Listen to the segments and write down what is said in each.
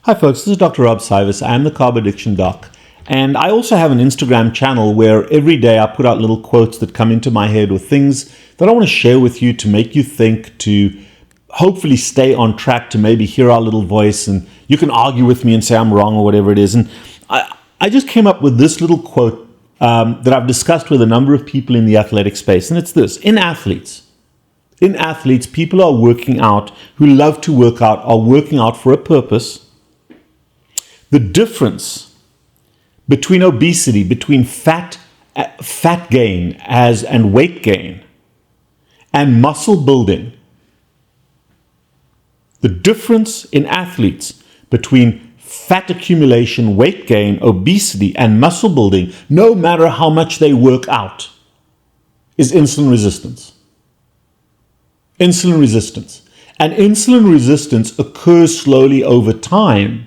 Hi folks, this is Dr. Rob CYWES. I am the Carb Addiction Doc, and I also have an Instagram channel where every day I put out little quotes that come into my head or things that I want to share with you to make you think, to hopefully stay on track, to maybe hear our little voice, and you can argue with me and say I'm wrong or whatever it is. And I just came up with this little quote that I've discussed with a number of people in the athletic space, and it's this: in athletes, people are working out, who love to work out, are working out for a purpose. The difference between obesity, between fat gain and weight gain, and muscle building, the difference in athletes between fat accumulation, weight gain, obesity, and muscle building, no matter how much they work out, is insulin resistance. Insulin resistance. And insulin resistance occurs slowly over time.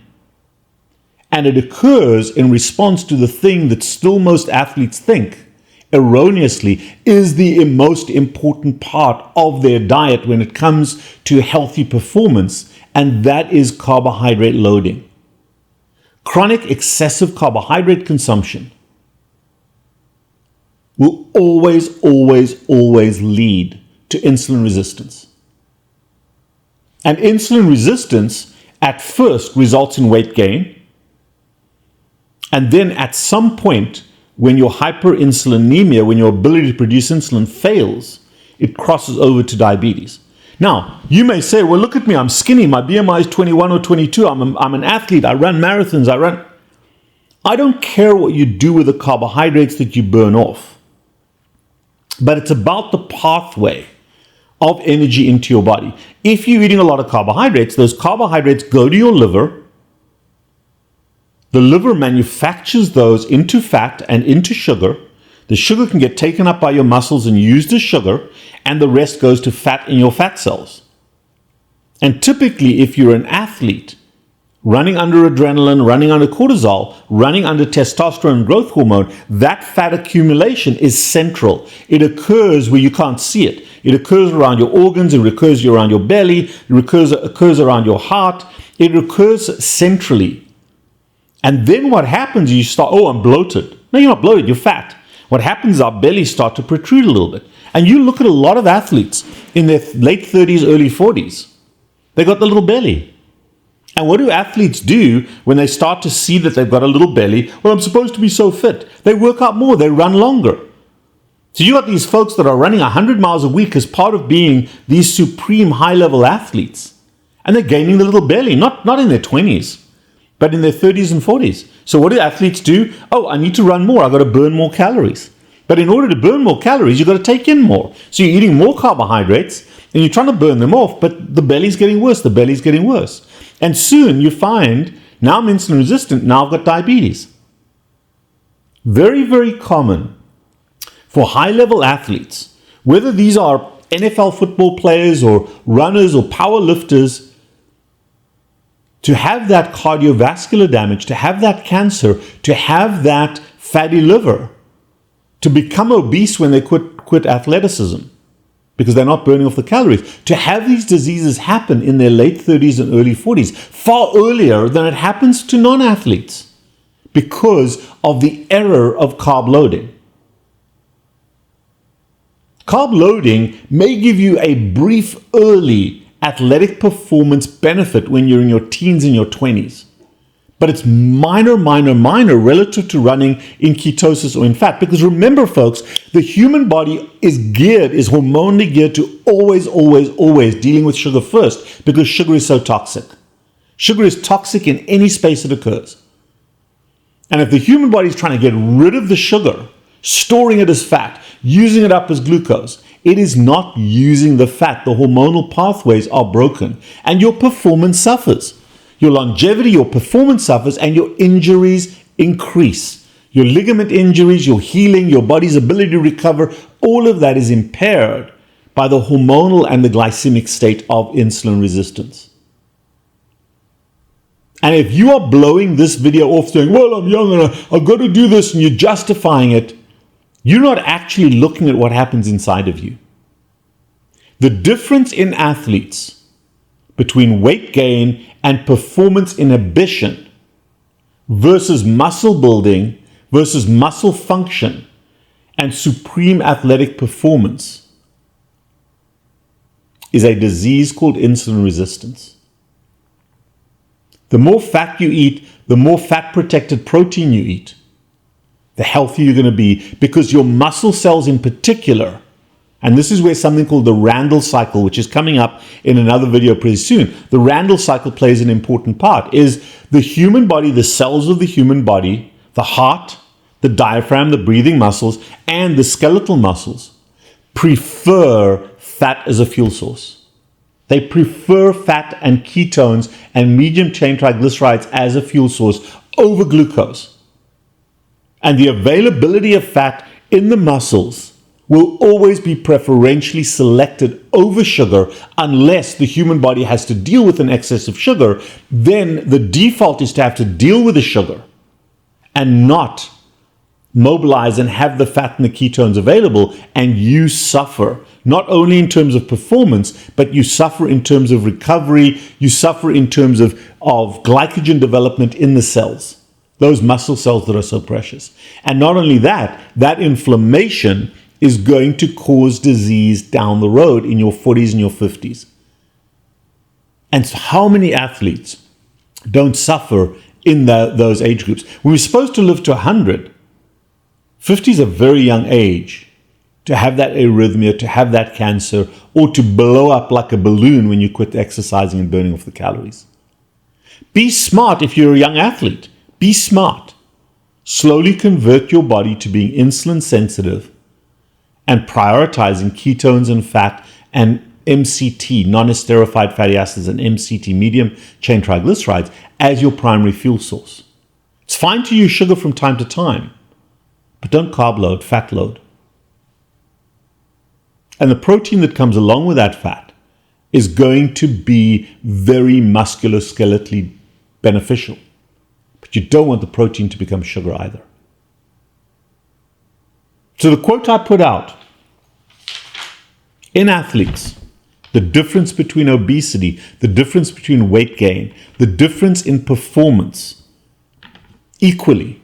And it occurs in response to the thing that still most athletes think, erroneously, is the most important part of their diet when it comes to healthy performance, and that is carbohydrate loading. Chronic excessive carbohydrate consumption will always lead to insulin resistance. And insulin resistance at first results in weight gain. And then at some point, when your hyperinsulinemia, when your ability to produce insulin fails, it crosses over to diabetes. Now, you may say, well, look at me, I'm skinny, my BMI is 21 or 22, I'm an athlete, I run marathons, I don't care what you do with the carbohydrates that you burn off, but it's about the pathway of energy into your body. If you're eating a lot of carbohydrates, those carbohydrates go to your liver. The liver manufactures those into fat and into sugar. The sugar can get taken up by your muscles and used as sugar, and the rest goes to fat in your fat cells. And typically, if you're an athlete, running under adrenaline, running under cortisol, running under testosterone and growth hormone, that fat accumulation is central. It occurs where you can't see it. It occurs around your organs, it occurs around your belly, it occurs around your heart, it occurs centrally. And then what happens is you start, oh, I'm bloated. No, you're not bloated, you're fat. What happens is our bellies start to protrude a little bit. And you look at a lot of athletes in their late 30s, early 40s. They got the little belly. And what do athletes do when they start to see that they've got a little belly? Well, I'm supposed to be so fit. They work out more, they run longer. So you got these folks that are running 100 miles a week as part of being these supreme high-level athletes. And they're gaining the little belly, not in their 20s. But in their 30s and 40s. So what do athletes do? Oh, I need to run more. I've got to burn more calories. But in order to burn more calories, you've got to take in more. So you're eating more carbohydrates and you're trying to burn them off, but the belly's getting worse. The belly's getting worse. And soon you find, now I'm insulin resistant, now I've got diabetes. Very, very common for high-level athletes, whether these are NFL football players or runners or power lifters, to have that cardiovascular damage, to have that cancer, to have that fatty liver, to become obese when they quit athleticism because they're not burning off the calories, to have these diseases happen in their late 30s and early 40s, far earlier than it happens to non-athletes because of the error of carb loading. Carb loading may give you a brief early athletic performance benefit when you're in your teens and your 20s. But it's minor relative to running in ketosis or in fat. Because remember, folks, the human body is hormonally geared to always dealing with sugar first because sugar is so toxic. Sugar is toxic in any space it occurs. And if the human body is trying to get rid of the sugar, storing it as fat, using it up as glucose, it is not using the fat. The hormonal pathways are broken and your performance suffers. Your longevity, your performance suffers, and your injuries increase. Your ligament injuries, your healing, your body's ability to recover, all of that is impaired by the hormonal and the glycemic state of insulin resistance. And if you are blowing this video off saying, well, I'm young and I've got to do this, and you're justifying it, you're not actually looking at what happens inside of you. The difference in athletes between weight gain and performance inhibition versus muscle building versus muscle function and supreme athletic performance is a disease called insulin resistance. The more fat you eat, the more fat-protected protein you eat, the healthier you're going to be, because your muscle cells in particular, and this is where something called the Randall cycle, which is coming up in another video pretty soon, the Randall cycle plays an important part, is the human body, the cells of the human body, the heart, the diaphragm, the breathing muscles, and the skeletal muscles prefer fat as a fuel source. They prefer fat and ketones and medium-chain triglycerides as a fuel source over glucose. And the availability of fat in the muscles will always be preferentially selected over sugar unless the human body has to deal with an excess of sugar. Then the default is to have to deal with the sugar and not mobilize and have the fat and the ketones available, and you suffer, not only in terms of performance, but you suffer in terms of recovery, you suffer in terms of glycogen development in the cells, those muscle cells that are so precious. And not only that, that inflammation is going to cause disease down the road in your 40s and your 50s. And so how many athletes don't suffer in those age groups? We were supposed to live to 100. 50 is a very young age to have that arrhythmia, to have that cancer, or to blow up like a balloon when you quit exercising and burning off the calories. Be smart if you're a young athlete. Be smart. Slowly convert your body to being insulin sensitive and prioritizing ketones and fat and MCT, non-esterified fatty acids, and MCT, medium chain triglycerides, as your primary fuel source. It's fine to use sugar from time to time, but don't carb load, fat load. And the protein that comes along with that fat is going to be very musculoskeletally beneficial. But you don't want the protein to become sugar either. So the quote I put out, in athletes, the difference between obesity, the difference between weight gain, the difference in performance equally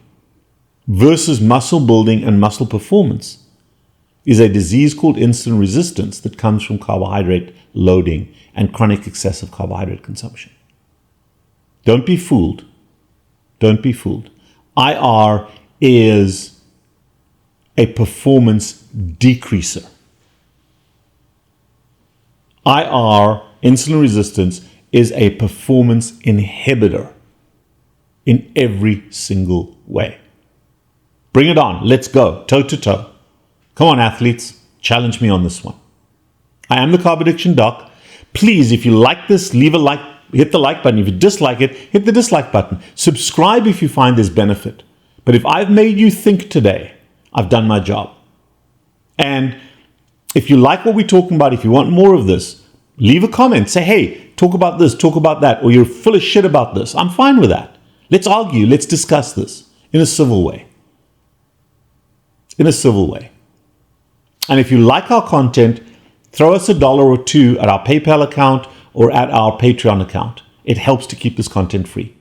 versus muscle building and muscle performance is a disease called insulin resistance that comes from carbohydrate loading and chronic excessive carbohydrate consumption. Don't be fooled. Don't be fooled. IR is a performance decreaser. IR, insulin resistance, is a performance inhibitor in every single way. Bring it on. Let's go. Toe to toe. Come on, athletes. Challenge me on this one. I am the Carb Addiction Doc. Please, if you like this, leave a like, hit the like button. If you dislike it, hit the dislike button. Subscribe if you find there's benefit. But if I've made you think today, I've done my job. And if you like what we're talking about, if you want more of this, leave a comment. Say, hey, talk about this, talk about that, or you're full of shit about this. I'm fine with that. Let's argue. Let's discuss this in a civil way. In a civil way. And if you like our content, throw us $1 or $2 at our PayPal account or at our Patreon account. It helps to keep this content free.